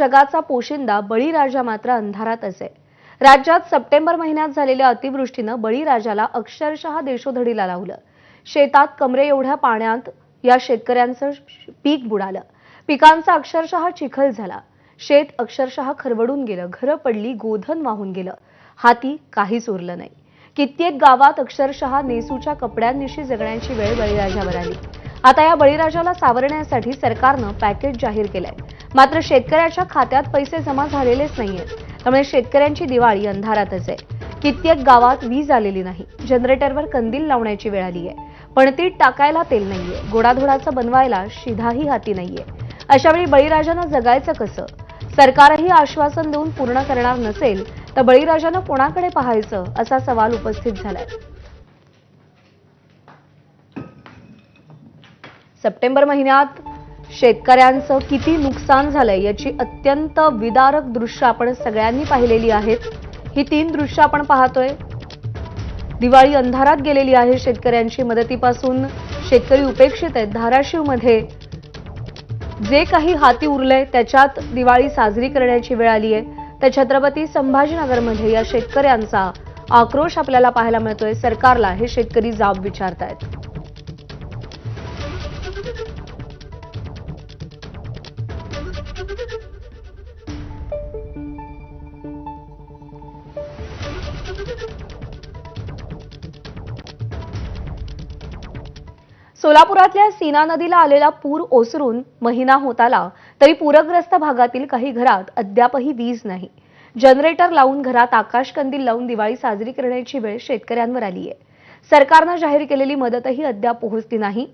जगाचा पोशिंदा बळीराजा मात्र अंधारातच आहे। राज्यात सप्टेंबर महिन्यात झालेल्या अतिवृष्टीनं बळीराजाला अक्षरशः देशोधडीला लावलं। शेतात कमरे एवढ्या पाण्यात या शेतकऱ्यांचं पीक बुडालं। पिकांचा अक्षरशः चिखल झाला। शेत अक्षरशः खरवडून गेलं। घरं पडली, गोधन वाहून गेलं। हाती काहीच उरलं नाही। कित्येक गावात अक्षरशः नेसूच्या कपड्यांनिशी जगण्याची वेळ बळीराजावर आली। आता या बळीराजाला सावरण्यासाठी सरकारनं पॅकेज जाहीर केलंय। मात्र शेतकऱ्याच्या खात्यात पैसे जमा झालेलेच नाहीयेत। त्यामुळे शेतकऱ्यांची दिवाळी अंधारातच आहे। कित्येक गावात वीज आलेली नाही। जनरेटरवर कंदील लावण्याची वेळ आली आहे। पणतीत टाकायला तेल नाहीये। गोडाधोडाचं बनवायला शिधाही हाती नाहीये। अशावेळी बळीराजानं जगायचं कसं? सरकारही आश्वासन देऊन पूर्ण करणार नसेल तर बळीराजानं कोणाकडे पाहायचं असा सवाल उपस्थित झालाय। सप्टेंबर महिन्यात शेतकऱ्यांचं किती नुकसान झालंय याची अत्यंत विदारक दृश्य आपण सगळ्यांनी पाहिलेली आहेत। ही 3 दृश्य आपण पाहतोय। दिवाळी अंधारात गेलेली आहे। शेतकऱ्यांची मदतीपासून शेतकरी उपेक्षित आहेत। धाराशिवमध्ये जे काही हाती उरलंय त्याच्यात दिवाळी साजरी करण्याची वेळ आली आहे। तर छत्रपती संभाजीनगरमध्ये या शेतकऱ्यांचा आक्रोश आपल्याला पाहायला मिळतोय। सरकारला हे शेतकरी जाब विचारतायत। सोलापुरातल्या सीना नदीला आलेला पूर ओसरून महिना होत आला तरी पूरग्रस्त भागातील काही घरात अद्यापही वीज नाही। जनरेटर लावून घरात आकाशकंदील लावून दिवाळी साजरी करण्याची वेळ शेतकऱ्यांवर आली आहे। सरकारनं जाहीर केलेली मदतही अद्याप पोहोचली नाही।